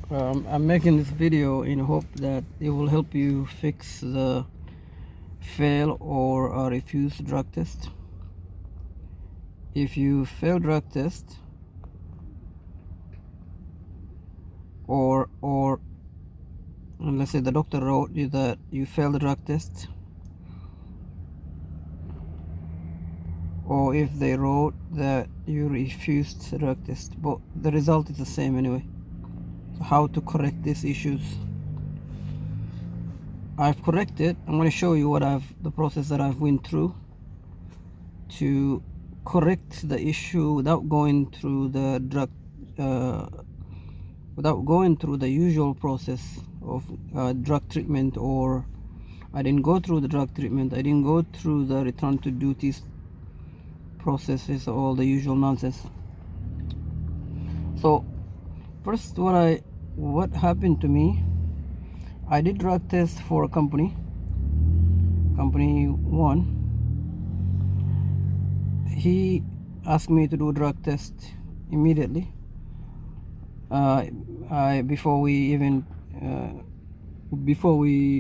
I'm making this video in hope that it will help you fix the fail or refuse drug test. If you fail drug test or let's say the doctor wrote you that you failed the drug test, or if they wrote that you refused the drug test, but the result is the same anyway. So how to correct these issues? I've corrected. I'm going to show you the process that I've went through to correct the issue without going through the usual process of drug treatment, or I didn't go through the drug treatment. I didn't go through the return to duties processes, all the usual nonsense. So first, what happened to me, I did drug test for a company one. He asked me to do a drug test immediately. Before we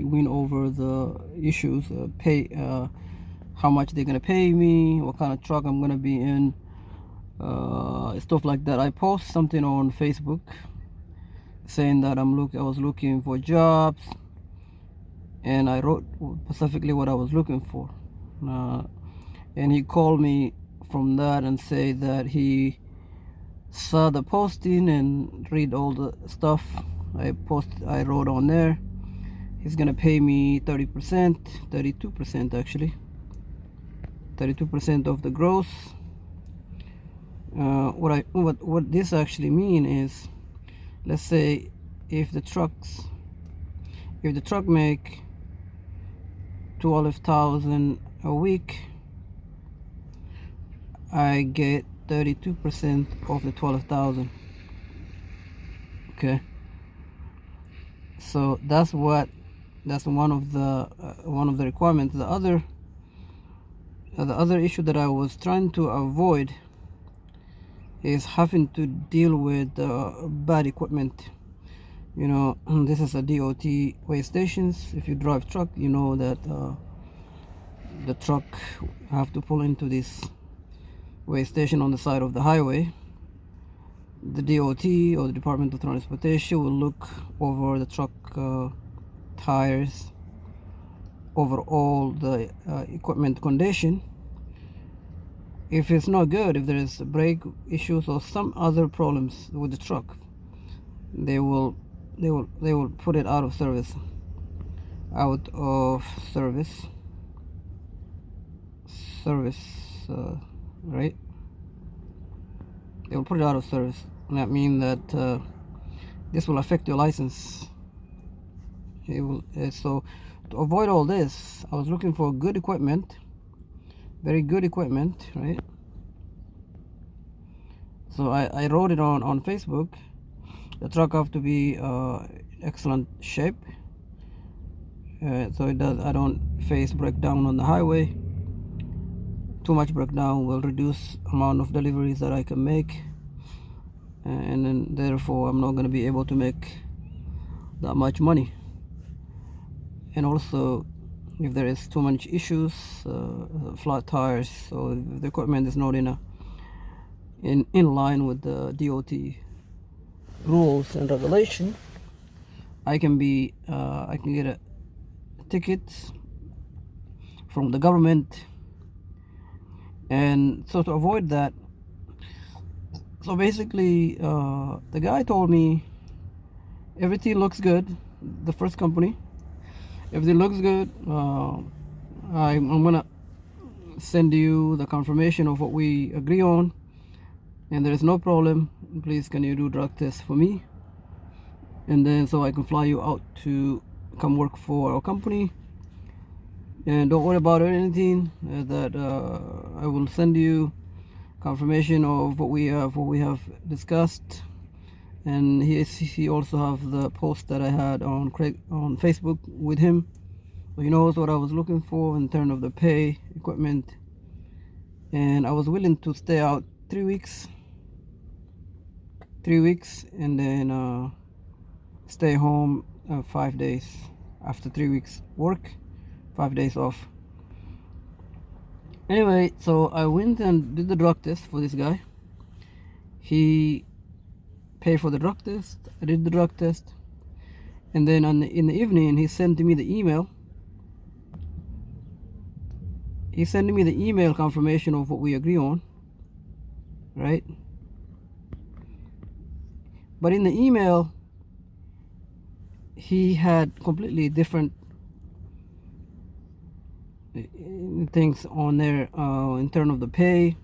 went over the issues, how much they're gonna pay me, what kind of truck I'm gonna be in, stuff like that. I post something on Facebook saying that I was looking for jobs, and I wrote specifically what I was looking for. And he called me from that and said that he saw the posting and read all the stuff I wrote on there. He's gonna pay me 30%, 32% actually, 32% of the gross. What this actually mean is, let's say if the truck make 12,000 a week, I get 32% of the 12,000. Okay, so that's one of the requirements. The other issue that I was trying to avoid is having to deal with bad equipment. You know, this is a DOT way stations. If you drive truck, you know that the truck have to pull into this way station on the side of the highway. The DOT, or the Department of Transportation, will look over the truck tires, over all the equipment condition. If it's not good, if there is brake issues or some other problems with the truck, they will put it out of service, right? They will put it out of service, and that means that this will affect your license. It will. So to avoid all this, I was looking for good equipment, very good equipment, right? So I wrote it on Facebook. The truck have to be excellent shape, so I don't face breakdown on the highway. Too much breakdown will reduce amount of deliveries that I can make, and then therefore I'm not going to be able to make that much money. And also, if there is too much issues, flat tires, so if the equipment is not in line with the DOT rules and regulation, I can get a ticket from the government. And so to avoid that, so basically the guy told me everything looks good. The first company, everything looks good. I'm gonna send you the confirmation of what we agree on, and there is no problem. Please, can you do drug test for me, and then so I can fly you out to come work for our company. And don't worry about anything, that I will send you confirmation of what we have discussed. And he also have the post that I had on Facebook with him, so he knows what I was looking for in terms of the pay, equipment. And I was willing to stay out 3 weeks, and then stay home 5 days. After 3 weeks work, 5 days off. Anyway, so I went and did the drug test for this guy. He paid for the drug test. I did the drug test, and then in the evening he sent me the email. He sent me the email confirmation of what we agree on, right? But in the email, he had completely different things on there in terms of the pay.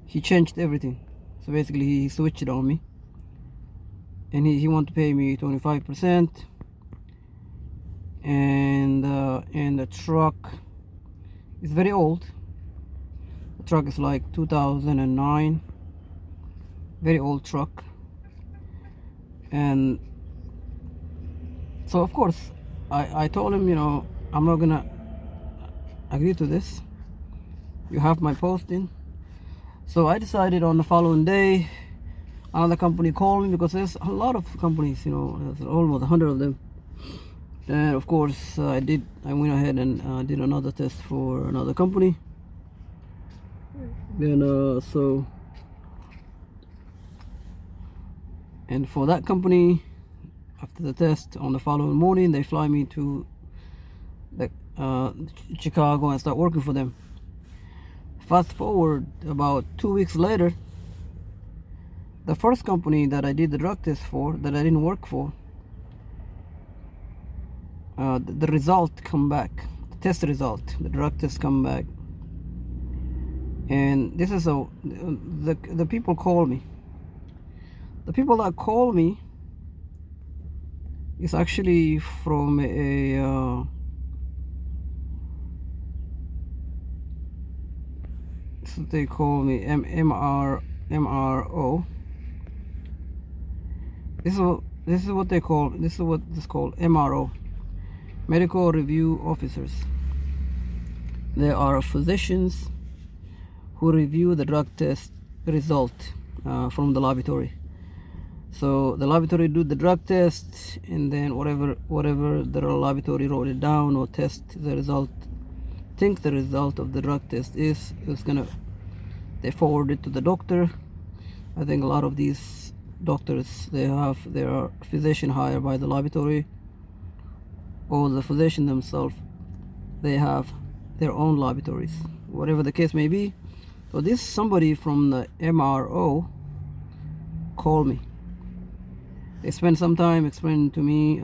He changed everything. So basically he switched it on me, and he wanted to pay me 25%, and the truck is very old. The truck is like 2009, very old truck. And so of course I told him, I'm not gonna agree to this. You have my posting. So I decided on the following day, another company called me, because there's a lot of companies, there's almost 100 of them. And of course I went ahead and did another test for another company. Then and for that company, after the test, on the following morning they fly me to Chicago and start working for them. Fast forward about 2 weeks later, the first company that I did the drug test for, that I didn't work for, the result come back, the test result, the drug test come back. And this is the people call me. The people that call me is actually from a so they call me MRO. This is what they call. This is what is called MRO, medical review officers. They are physicians who review the drug test result from the laboratory. So the laboratory do the drug test, and then whatever the laboratory wrote it down or test the result, think the result of the drug test is gonna, they forward it to the doctor. I think a lot of these doctors, they are physician hired by the laboratory, or the physician themselves, they have their own laboratories, whatever the case may be. So this somebody from the MRO called me. They spent some time explaining to me,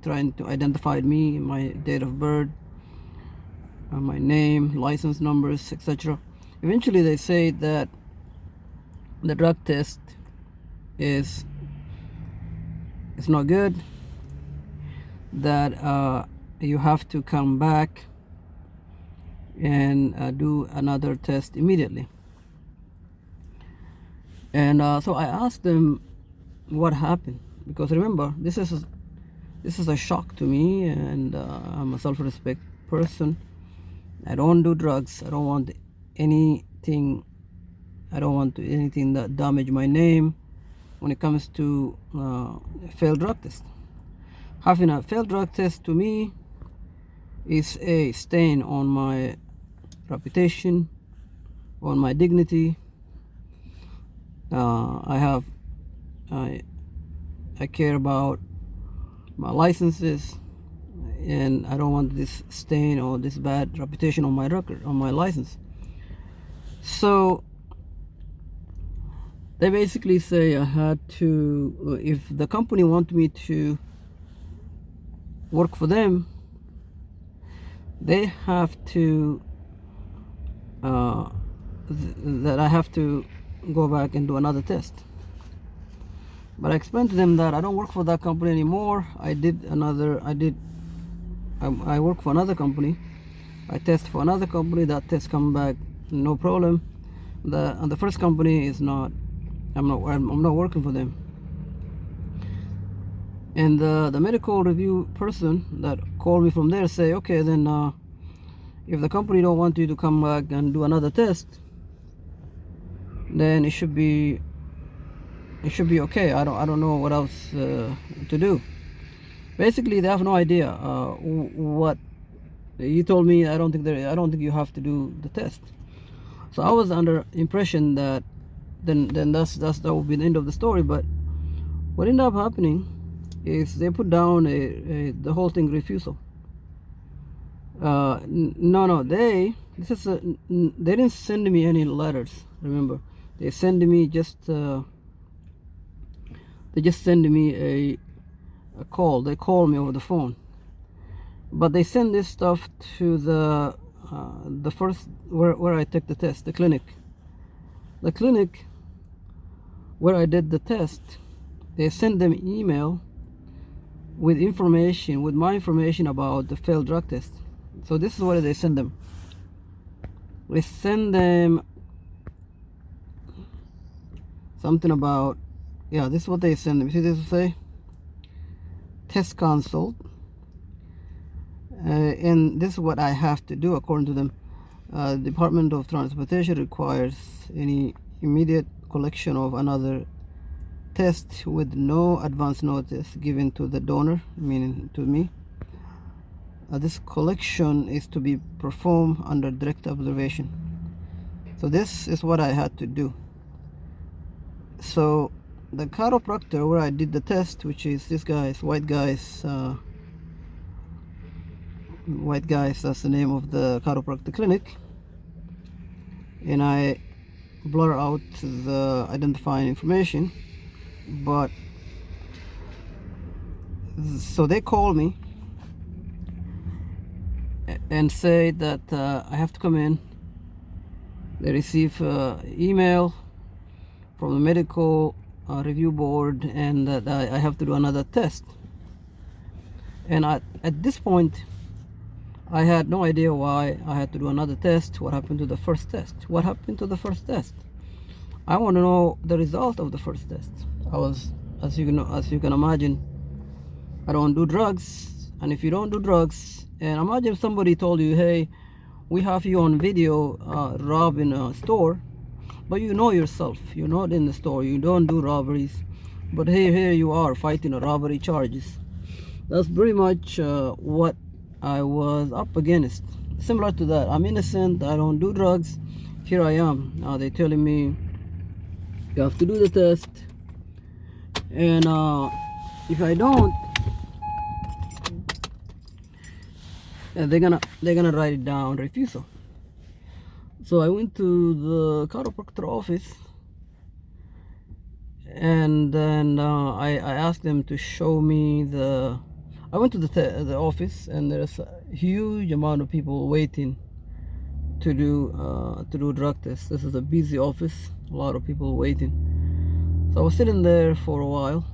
trying to identify me, my date of birth, my name, license numbers, etc. Eventually they say that the drug test is not good, that you have to come back and do another test immediately. And so I asked them what happened, because remember, this is a shock to me, and I'm a self-respect person. I don't do drugs. I don't want anything. I don't want anything that damage my name when it comes to failed drug test. Having a failed drug test to me is a stain on my reputation, on my dignity. I care about my licenses, and I don't want this stain or this bad reputation on my record, on my license. So they basically say I had to, if the company want me to work for them, they have to that I have to go back and do another test. But I explained to them that I don't work for that company anymore. I work for another company. I test for another company. That test come back no problem. The first company is not. I'm not working for them. And the medical review person that called me from there say, okay, then if the company don't want you to come back and do another test, then it should be it should be okay. I don't know what else to do. Basically, they have no idea what he told me. I don't think you have to do the test. So I was under impression that then that would be the end of the story. But what ended up happening is they put down the whole thing refusal. No, they didn't send me any letters. Remember, they send me they just send me a call. They call me over the phone, but they send this stuff to the first where I took the test, the clinic where I did the test. They send them email with my information about the failed drug test. So this is what they send them. We send them something about, yeah, this is what they send them. See, this will say test consult, and this is what I have to do according to them. Department of Transportation requires any immediate collection of another test with no advance notice given to the donor, meaning to me. This collection is to be performed under direct observation. So this is what I had to do. So the chiropractor where I did the test, which is this guy's white guys, that's the name of the chiropractic clinic, and I blur out the identifying information. But so they call me and say that I have to come in. They receive email from the medical review board, and that I have to do another test. And at this point, I had no idea why I had to do another test. What happened to the first test? What happened to the first test? I want to know the result of the first test. I was, as you can imagine, I don't do drugs, and if you don't do drugs, and imagine somebody told you, hey, we have you on video robbing a store, but you know yourself, you're not in the store, you don't do robberies, but here you are fighting a robbery charges. That's pretty much what I was up against. Similar to that, I'm innocent, I don't do drugs, here I am. Now they're telling me you have to do the test, and if I don't, they're gonna write it down refusal. So I went to the chiropractor office, and then I asked them to show me the. I went to the office, and there's a huge amount of people waiting to do drug tests. This is a busy office, a lot of people waiting. So I was sitting there for a while,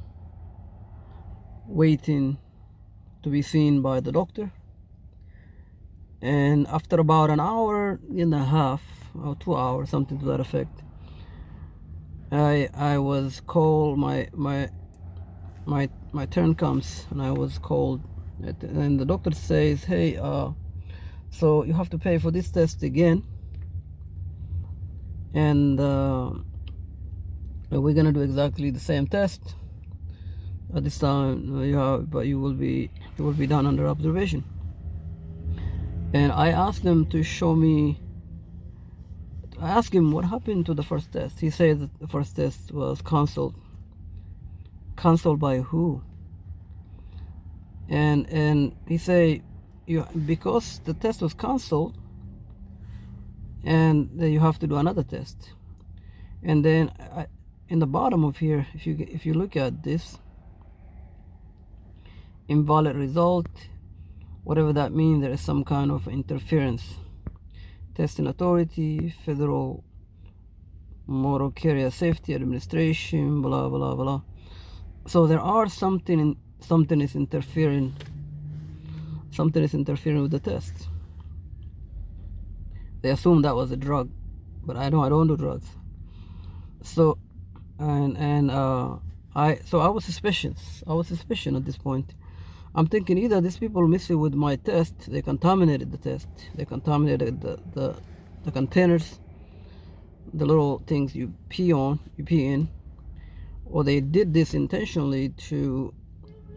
waiting to be seen by the doctor. And after about an hour and a half or 2 hours, something to that effect, I was called. My turn comes, and I was called, and the doctor says, hey, so you have to pay for this test again, and we're gonna do exactly the same test. At this time, but it will be done under observation. And I asked them to show me. I asked him what happened to the first test. He said that the first test was canceled. Canceled by who? And he said, because the test was canceled, and then you have to do another test. And then in the bottom of here, if you look at this, invalid result, whatever that means, there is some kind of interference. Testing Authority, Federal Motor Carrier Safety Administration, blah blah blah. So there are something is interfering with the test. They assume that was a drug, but I don't do drugs. So I was suspicious. At this point. I'm thinking either these people messing with my test, they contaminated the test, they contaminated the containers, the little things you pee in, or they did this intentionally to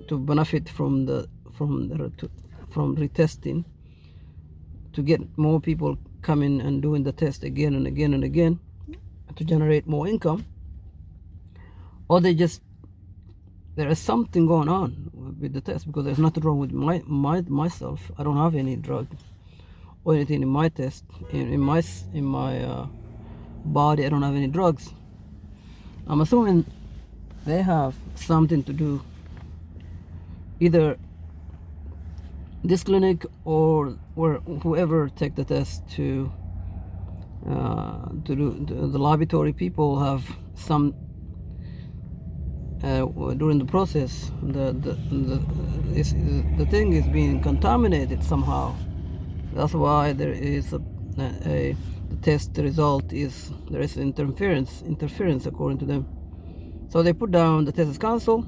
benefit from retesting, to get more people coming and doing the test again and again and again to generate more income, or there is something going on with the test, because there's nothing wrong with myself. I don't have any drug or anything in my test, in my body. I don't have any drugs. I'm assuming they have something to do, either this clinic or whoever take the test to do the laboratory people have some during the process. The thing is being contaminated somehow. That's why there is the test result is there is interference according to them. So they put down the test is cancelled.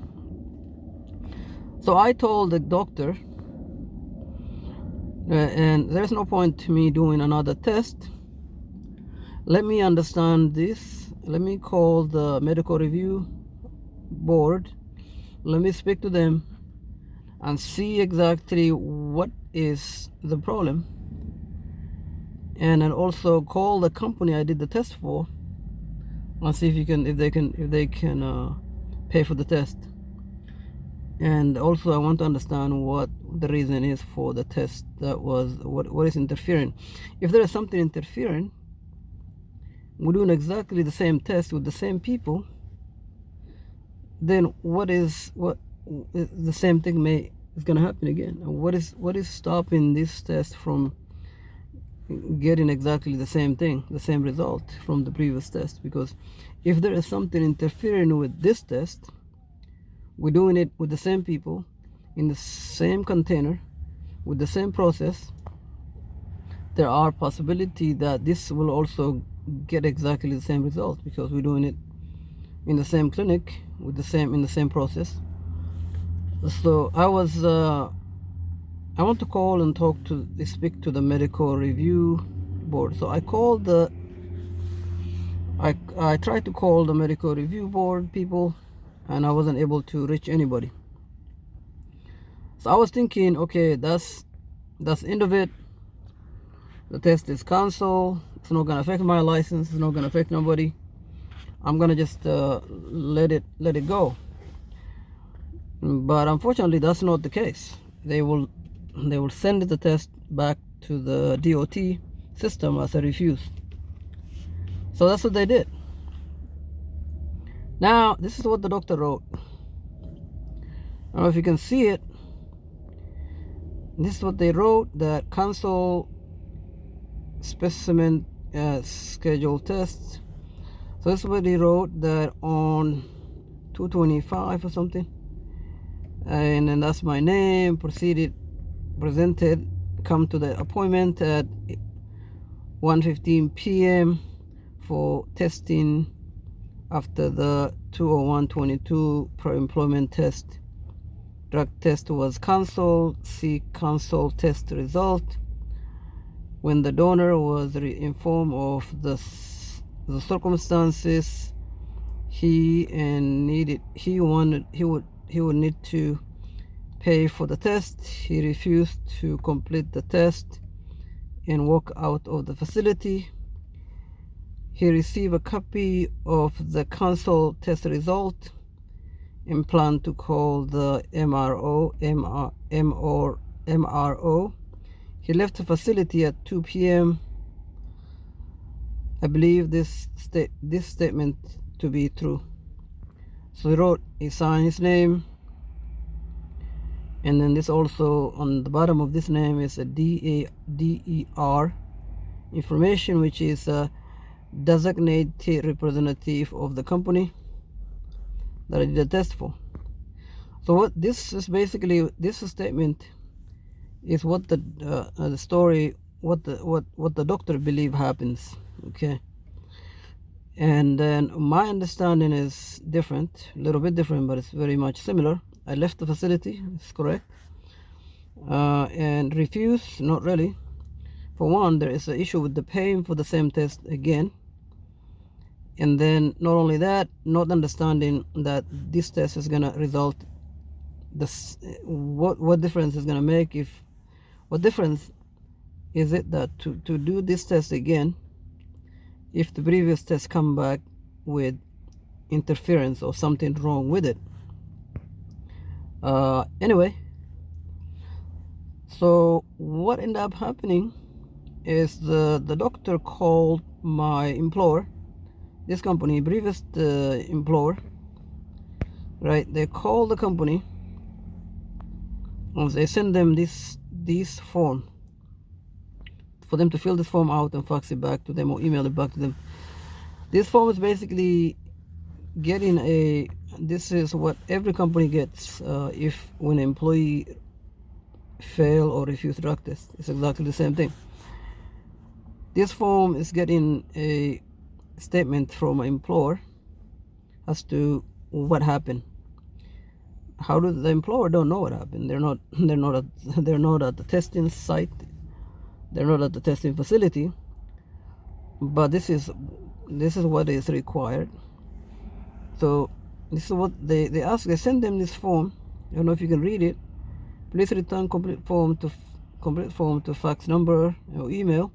So I told the doctor, and there's no point to me doing another test. Let me understand this. Let me call the medical review board. Let me speak to them and see exactly what is the problem, and then also call the company I did the test for and see if they can pay for the test. And also I want to understand what the reason is for the test that was what is interfering. If there is something interfering, we're doing exactly the same test with the same people, then what is the same thing is going to happen again? What is stopping this test from getting exactly the same thing, the same result from the previous test? Because if there is something interfering with this test, we're doing it with the same people, in the same container, with the same process, there are possibility that this will also get exactly the same result, because we're doing it in the same clinic with in the same process. So I want to call and speak to the medical review board. So I tried to call the medical review board people, and I wasn't able to reach anybody. So I was thinking, okay, that's the end of it. The test is canceled. It's not gonna affect my license. It's not gonna affect nobody. I'm gonna just let it go. But unfortunately, that's not the case. They will send the test back to the DOT system as a refuse. So that's what they did. Now, this is what the doctor wrote. I don't know if you can see it. This is what they wrote, that cancel specimen schedule tests. So this is what they wrote, that on 225 or something. And then that's my name, presented, come to the appointment at 1:15 p.m. for testing after the 20122 pro-employment test. Drug test was canceled. See cancel test result. When the donor was informed of the circumstances, he would need to pay for the test. He refused to complete the test and walk out of the facility. He received a copy of the cancel test result and planned to call the MRO. He left the facility at 2 p.m. I believe this statement to be true. So he signed his name, and then this also on the bottom of this name is a DER information, which is a designated representative of the company that I did a test for. So what this is basically, this statement is what the story, what the doctor believe happens. Okay. And then my understanding is different, a little bit different, but it's very much similar. I left the facility, it's correct, and refused, not really. For one, there is an issue with the paying for the same test again, And then not only that, not understanding that this test is gonna result this, what difference is gonna make, if what difference is it that to do this test again if the previous test come back with interference or something wrong with it. Anyway, so what ended up happening is the doctor called my employer, this company, previous employer, right? They call the company and they send them this form for them to fill this form out and fax it back to them or email it back to them. This form is basically getting this is what every company gets if when an employee fail or refuse drug test. It's exactly the same thing. This form is getting a statement from an employer as to what happened. How do the employer don't know what happened? They're not at the testing site. They're not at the testing facility. But this is what is required. So this is what they ask. They send them this form. I don't know if you can read it. Please return complete form to fax number or email.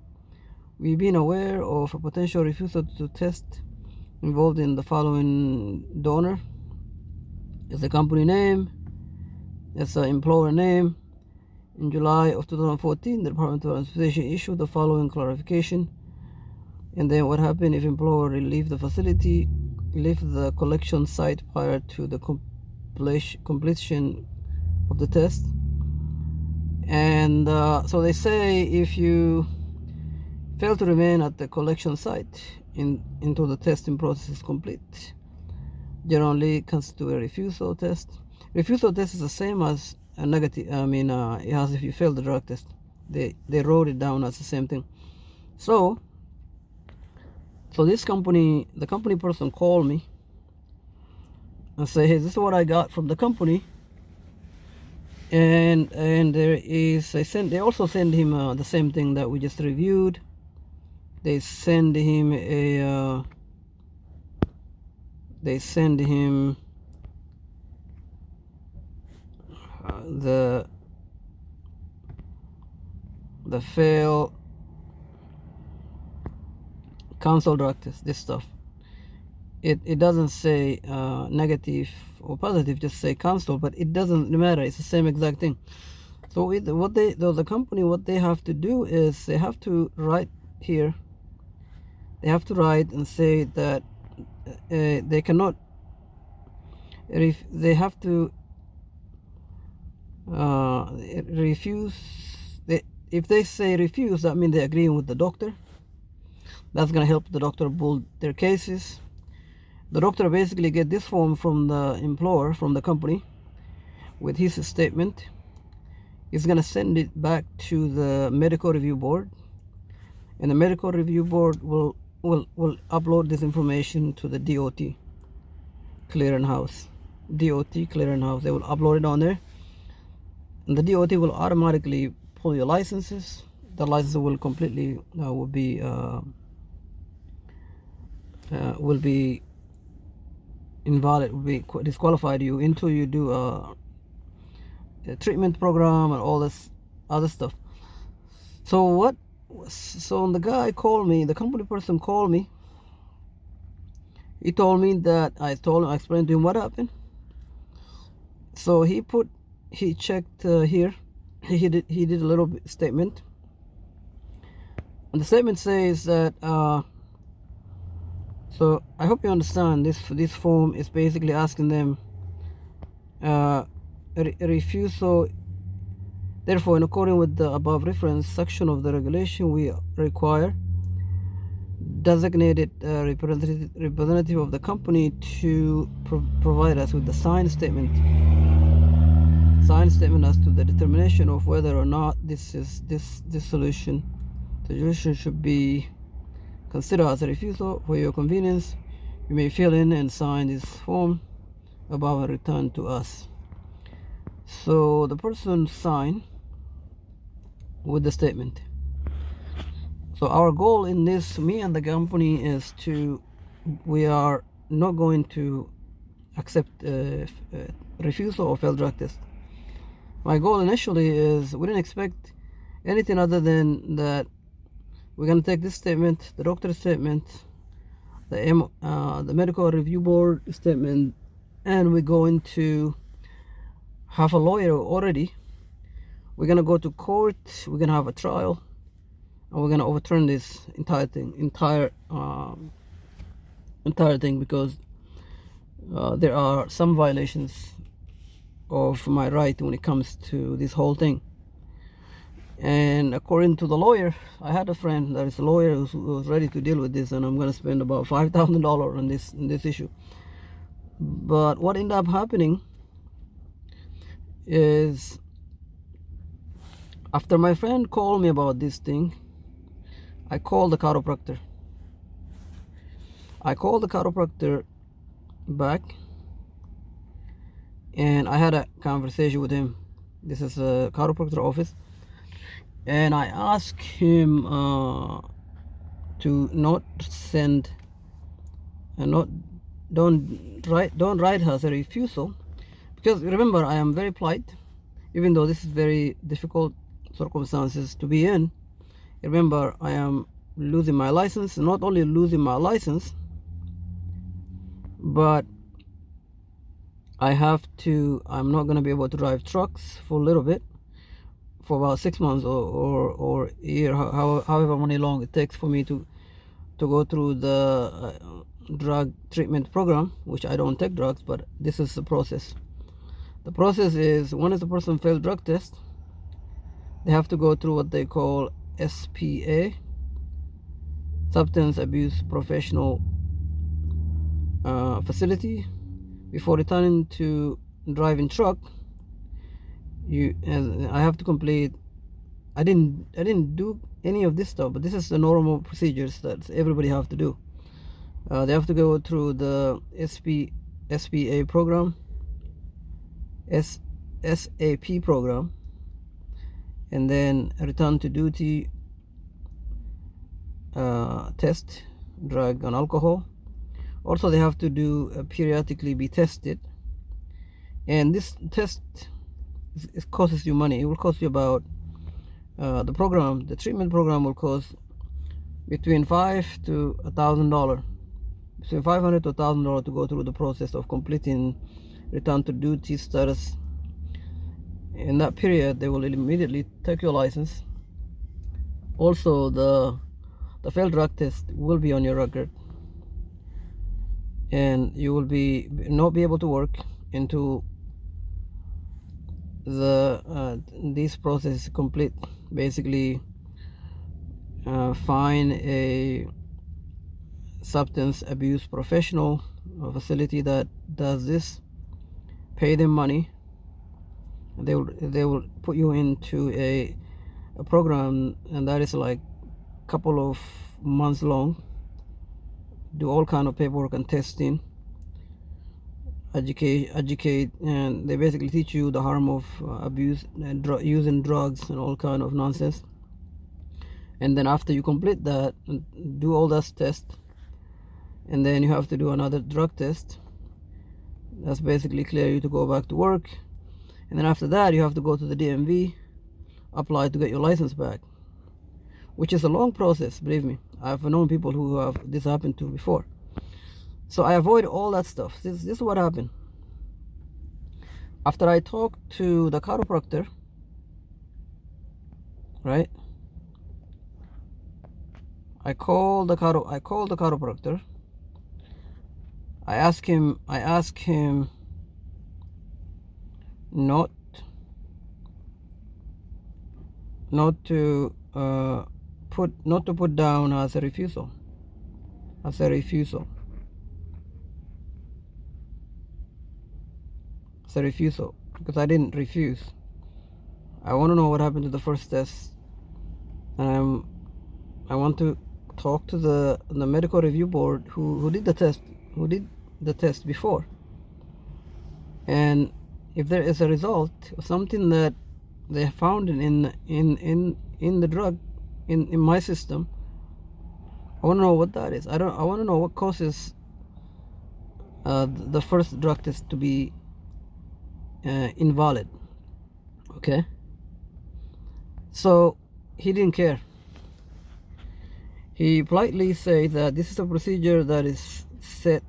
We've been aware of a potential refusal to test involved in the following donor. It's the company name. It's the employer name. In July of 2014, the Department of Transportation issued the following clarification. And then what happened if employer leave the facility, leave the collection site prior to the completion of the test. And so they say if you fail to remain at the collection site until the testing process is complete, generally constitute a refusal test. Refusal test is the same as a negative. As if you fail the drug test. They wrote it down as the same thing. So this company, the company person called me and say, hey, this is what I got from the company. And there is, they also send him the same thing that we just reviewed. They send him the fail cancel drug test, this stuff. It doesn't say negative or positive, just say cancel, but it doesn't matter. It's the same exact thing. So the company, what they have to do is they have to write here. They have to write and say that they cannot. They have to refuse. If they say refuse, that means they're agreeing with the doctor. That's gonna help the doctor build their cases. The doctor basically get this form from the employer, from the company, with his statement. He's gonna send it back to the medical review board, and the medical review board will upload this information to the DOT clearinghouse. DOT clearinghouse. They will upload it on there, and the DOT will automatically pull your licenses. The license will completely will be invalid, will be disqualified you until you do a treatment program and all this other stuff. So the guy called me, the company person called me. He told me that I explained to him what happened. So he checked here. He did a little statement, and the statement says that so I hope you understand this form is basically asking them refusal. Therefore, in accordance with the above reference section of the regulation, we require designated representative of the company to provide us with the signed statement as to the determination of whether or not this solution should be considered as a refusal. For your convenience, you may fill in and sign this form above and return to us. So the person signed with the statement. So our goal in this, me and the company, is to we are not going to accept refusal of failed drug test. My goal initially is we didn't expect anything other than that we're going to take this statement, the doctor's statement, the medical review board statement, and we're going to have a lawyer already. We're going to go to court, we're going to have a trial, and we're going to overturn this entire thing because there are some violations of my right when it comes to this whole thing. And according to the lawyer, I had a friend that is a lawyer who was ready to deal with this, and I'm going to spend about $5,000 on this issue. But what ended up happening is, after my friend called me about this thing, I called the chiropractor. Back, and I had a conversation with him. This is a chiropractor office, and I asked him to not send and don't write her as a refusal, because remember, I am very polite, even though this is very difficult circumstances to be in. Remember, I am losing my license. Not only losing my license, but I'm not going to be able to drive trucks for a little bit, for about 6 months or a year, however many long it takes for me to go through the drug treatment program, which I don't take drugs, but this is the process. The process is, once the person failed drug test, they have to go through what they call SPA, Substance Abuse Professional Facility. Before returning to driving truck, I have to complete. I didn't do any of this stuff, but this is the normal procedures that everybody have to do. They have to go through the SPA program, SAP program, and then return to duty test, drug and alcohol. Also, they have to do periodically be tested, and this test, it costs you money. It will cost you about the treatment program will cost between $500 to $1,000, between $500 to $1,000 to go through the process of completing return to duty status. In that period, they will immediately take your license. Also, the failed drug test will be on your record, and you will not be able to work until this process is complete. Basically, find a substance abuse professional, a facility that does this, pay them money. They will put you into a program, and that is like a couple of months long. Do all kind of paperwork and testing, educate, and they basically teach you the harm of abuse and using drugs and all kind of nonsense. And then after you complete that, do all that test, and then you have to do another drug test. That's basically clear you to go back to work. And then after that, you have to go to the DMV, apply to get your license back, which is a long process, believe me. I've known people who have this happened to before. So I avoid all that stuff. This is what happened. After I talked to the chiropractor, right? I called the chiropractor. I asked him not to put down as a refusal. Because I didn't refuse. I want to know what happened to the first test, and I want to talk to the medical review board who did the test before, and if there is a result, something that they found in the drug in my system, I want to know what that is. I want to know what causes the first drug test to be invalid. Okay. So he didn't care. He politely said that this is a procedure that is set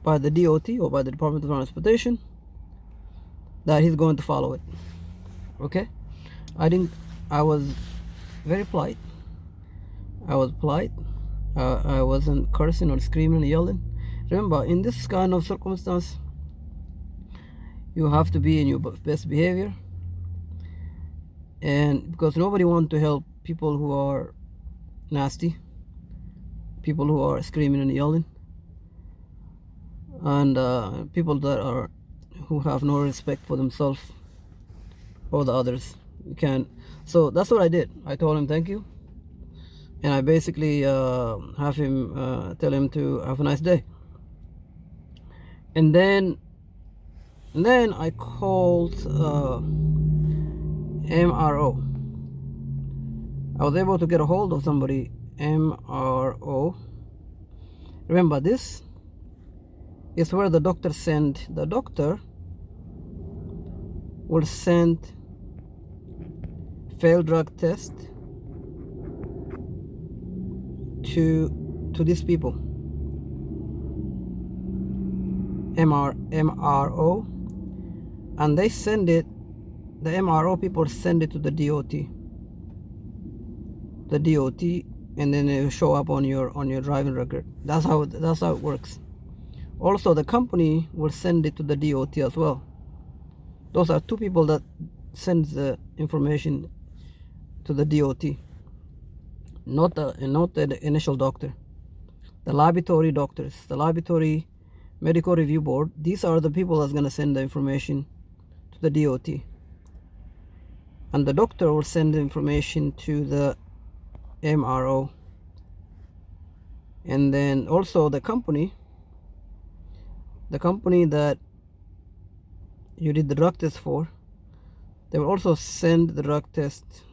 by the DOT, or by the Department of Transportation, that he's going to follow it. Okay. I was very polite. I was polite. I wasn't cursing or screaming and yelling. Remember, in this kind of circumstance, you have to be in your best behavior, and because nobody wants to help people who are nasty, people who are screaming and yelling, and people who have no respect for themselves or the others. You can't. So that's what I did. I told him thank you, and I basically have him tell him to have a nice day. And then I called MRO. I was able to get a hold of somebody. MRO. Remember, this is where the doctor sent. The doctor will send failed drug test to these people. MRO, and they send it. The MRO people send it to the DOT. The DOT, and then it will show up on your driving record. That's how it works. Also, the company will send it to the DOT as well. Those are two people that send the information to the DOT, not the initial doctor. The laboratory doctors, the laboratory medical review board, these are the people that's going to send the information to the DOT, and the doctor will send the information to the MRO, and then also the company that you did the drug test for, they will also send the drug test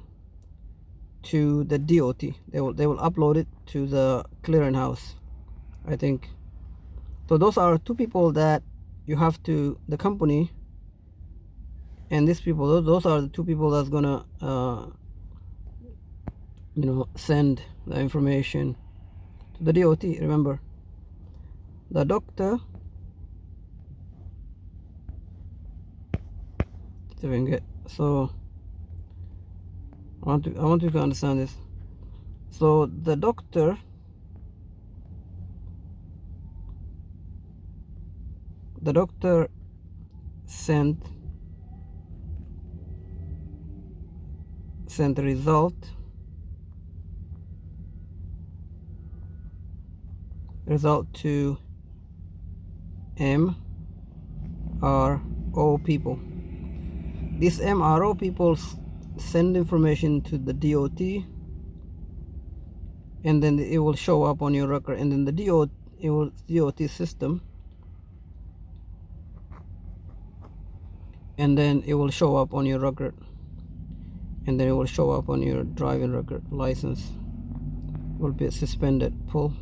to the DOT. They will upload it to the clearinghouse, I think. So those are two people that you have to, the company and these people, those are the two people that's gonna send the information to the DOT. Remember, the doctor, so I want you to understand this. So the doctor sent the result to MRO people. These MRO people send information to the DOT, and then it will show up on your record, and then the DOT system, and then it will show up on your record, and then it will show up on your driving record. License will be suspended, pull.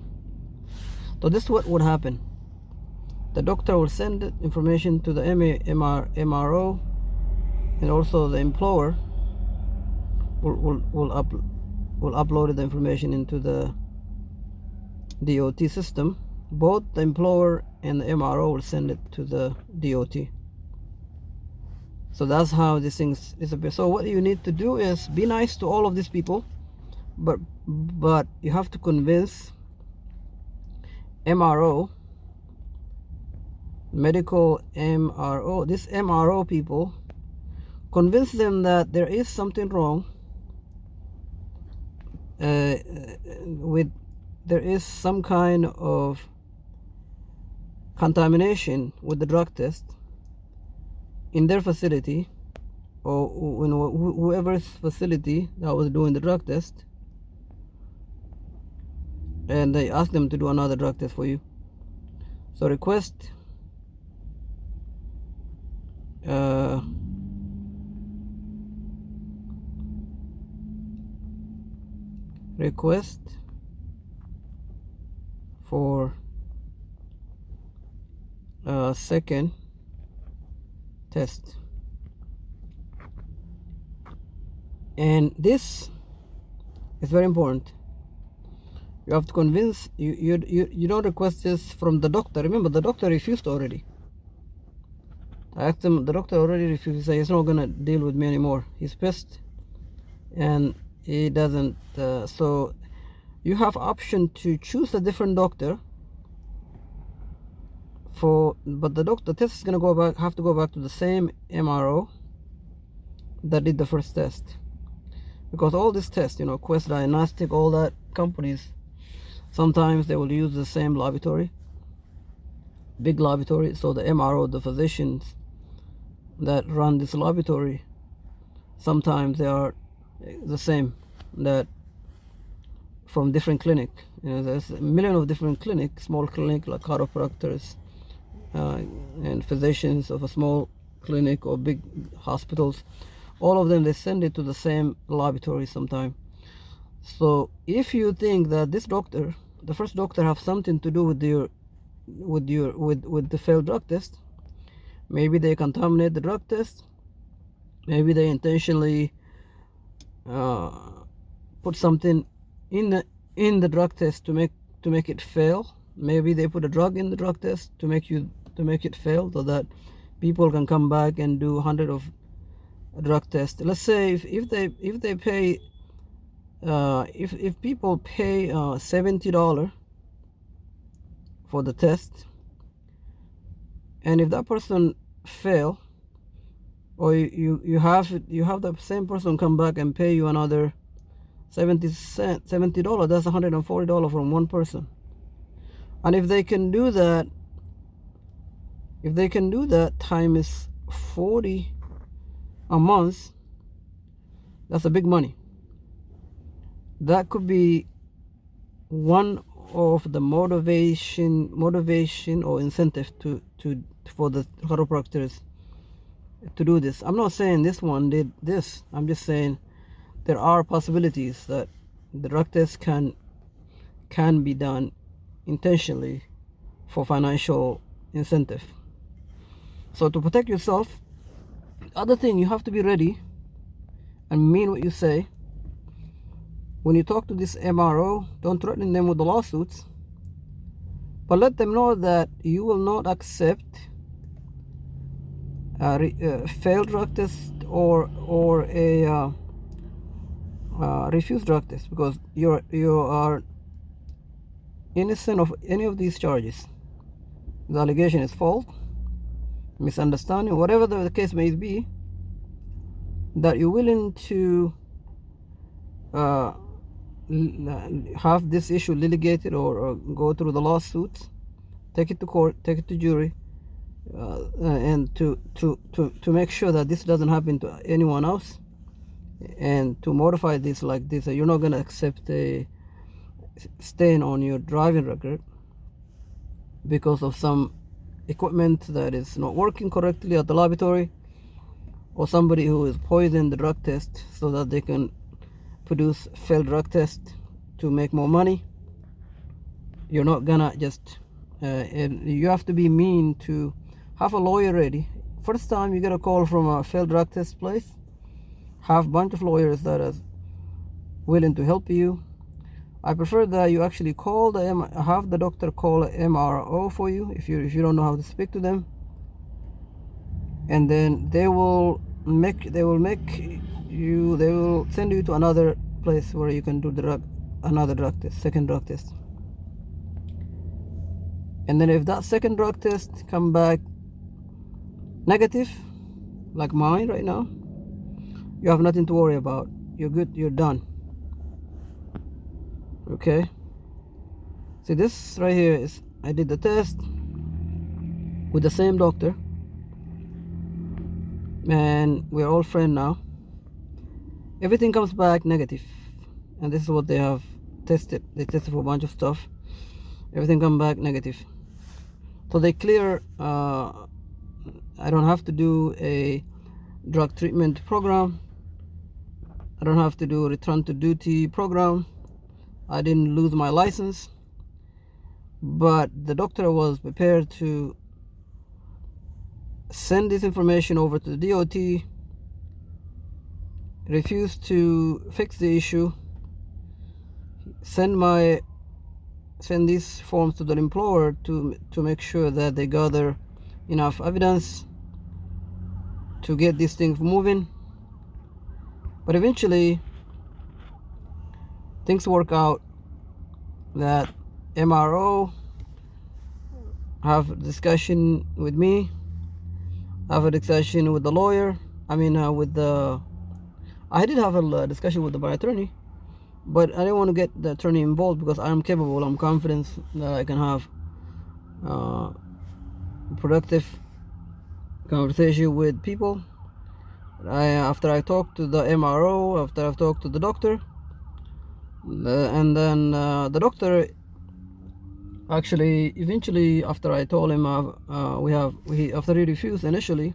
So this is what would happen. The doctor will send information to the MRO, and also the employer will upload the information into the DOT system. Both the employer and the MRO will send it to the DOT. So that's how these things disappear. So what you need to do is be nice to all of these people, but you have to convince MRO, medical MRO, this MRO people, convince them that there is something wrong there is some kind of contamination with the drug test in their facility, or whoever's facility that was doing the drug test, and they ask them to do another drug test for you. So request for a second test. And this is very important. You have to convince, you don't request this from the doctor. Remember, the doctor refused already. I asked him, the doctor already refused. He said he's not gonna deal with me anymore. He's pissed, and he doesn't. So you have option to choose a different doctor. But the test is gonna have to go back to the same MRO that did the first test, because all these tests, Quest Diagnostic, all that companies, sometimes they will use the same laboratory, big laboratory. So the MRO, the physicians that run this laboratory, sometimes they are the same, that from different clinic. There's a million of different clinics, small clinic like chiropractors and physicians of a small clinic or big hospitals. All of them, they send it to the same laboratory sometime. So if you think that this doctor, the first doctor, have something to do with the failed drug test, maybe they contaminate the drug test, maybe they intentionally put something in the drug test to make it fail. Maybe they put a drug in the drug test to make it fail, so that people can come back and do 100 of drug tests. Let's say if they pay if people pay $70 for the test, and if that person fail, or you have the same person come back and pay you another $70, that's $140 from one person. And if they can do that times 40 a month, that's a big money. That could be one of the motivation or incentive for the chiropractors to do this. I'm not saying this one did this. I'm just saying there are possibilities that the drug test can be done intentionally for financial incentive. So to protect yourself, other thing, you have to be ready and mean what you say. When you talk to this MRO, don't threaten them with the lawsuits, but let them know that you will not accept a failed drug test or a refused drug test, because you are innocent of any of these charges. The allegation is false, misunderstanding, whatever the case may be, that you're willing to have this issue litigated or go through the lawsuits, take it to court, take it to jury, and to make sure that this doesn't happen to anyone else, and to modify this like this. You're not going to accept a stain on your driving record because of some equipment that is not working correctly at the laboratory, or somebody who is poisoned the drug test so that they can produce failed drug test to make more money. You're not gonna just and you have to be mean to have a lawyer ready. First time you get a call from a failed drug test place, have a bunch of lawyers that are willing to help you. I prefer that you actually have the doctor call a MRO for you if you don't know how to speak to them, and then they will send you to another place where you can do another drug test, second drug test. And then if that second drug test come back negative, like mine right now, you have nothing to worry about. You're good, you're done. Okay, see this right here is, I did the test with the same doctor, and we're all friends now. Everything comes back negative, and this is what they have tested. They tested for a bunch of stuff. Everything come back negative, so they clear. I don't have to do a drug treatment program. I don't have to do a return to duty program. I didn't lose my license. but the doctor was prepared to send this information over to the DOT, refused to fix the issue, send these forms to the employer to make sure that they gather enough evidence to get these things moving. But eventually things work out that MRO have a discussion with me, have a discussion with the lawyer. I did have a discussion with my attorney, but I didn't want to get the attorney involved because I am capable. I'm confident that I can have productive conversation with people. After I talked to the MRO, after I've talked to the doctor, and then the doctor actually eventually, after I told him after he refused initially,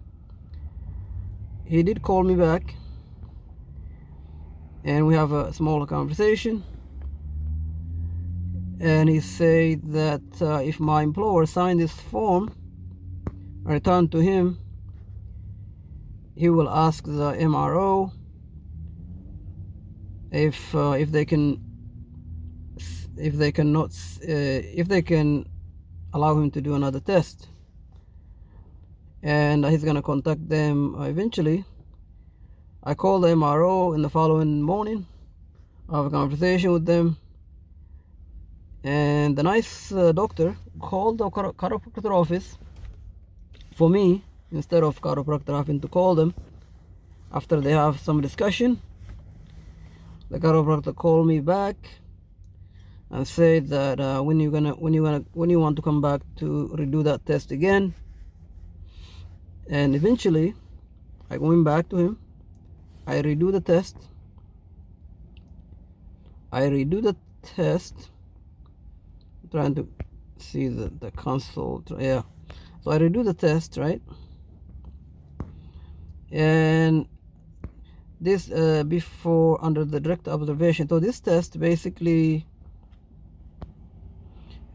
he did call me back and we have a small conversation, and he said that if my employer signed this form and returned to him, he will ask the MRO if they can allow him to do another test, and he's gonna contact them eventually. I called the MRO in the following morning. I have a conversation with them, and the nice doctor called the chiropractor office for me instead of chiropractor having to call them. After they have some discussion, the chiropractor called me back and said that when you want to come back to redo that test again. And eventually I went back to him. I redo the test. I'm trying to see the console. Yeah, so I redo the test, right? And this before under the direct observation. So this test basically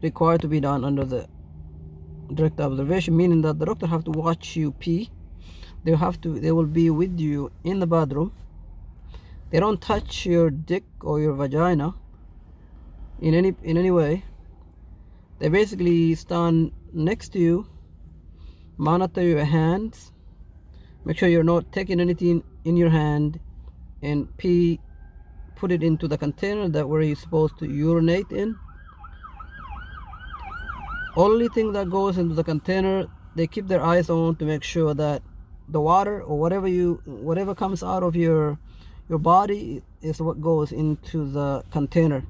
required to be done under the direct observation, meaning that the doctor have to watch you pee. They will be with you in the bathroom. They don't touch your dick or your vagina in any way. They basically stand next to you, monitor your hands, make sure you're not taking anything in your hand, and pee, put it into the container that where you're supposed to urinate in. Only thing that goes into the container, they keep their eyes on to make sure that the water or whatever comes out of your body is what goes into the container.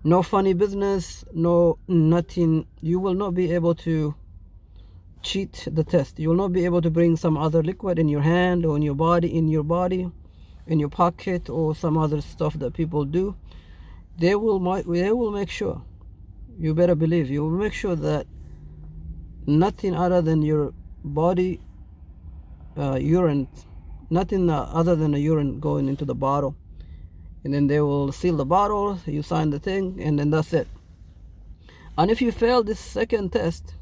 No funny business, no nothing. You will not be able to cheat the test. You will not be able to bring some other liquid in your hand or in your body, in your pocket, or some other stuff that people do. They will make sure. You better believe you will make sure that nothing other than your body urine, nothing other than a urine going into the bottle. And then they will seal the bottle, you sign the thing, and then that's it. And if you fail this second test,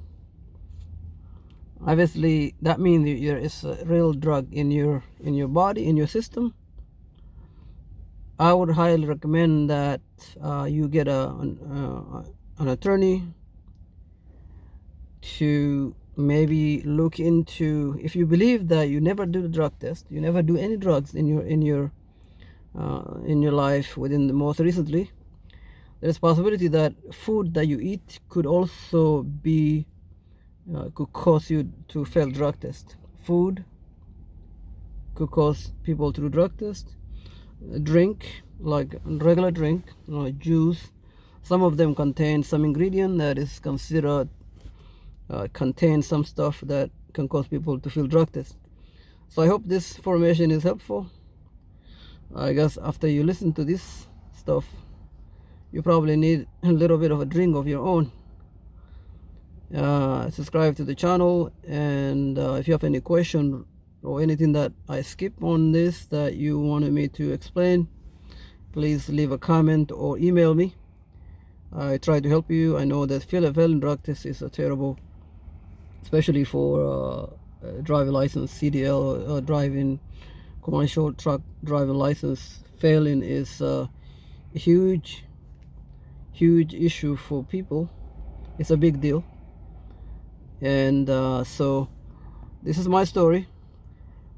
obviously that means it's a real drug in your body, in your system. I would highly recommend that you get an attorney to maybe look into, if you believe that you never do the drug test, you never do any drugs in your life within the most recently, there's a possibility that food that you eat could also be could cause you to fail drug test. Food could cause people to do drug test. Drink, like regular drink, juice, some of them contain some ingredient that is considered contain some stuff that can cause people to fail drug test. So I hope this information is helpful. I guess after you listen to this stuff, you probably need a little bit of a drink of your own. Subscribe to the channel, and if you have any question or anything that I skip on this that you wanted me to explain, please leave a comment or email me. I try to help you. I know that failing drug test is a terrible, especially for driving license, CDL, driving commercial truck driving license. Failing is a huge issue for people. It's a big deal. And so this is my story.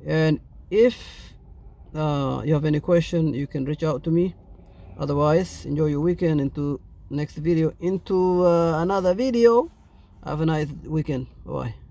And if you have any question, you can reach out to me. Otherwise, enjoy your weekend. Into next video, into another video. Have a nice weekend. Bye.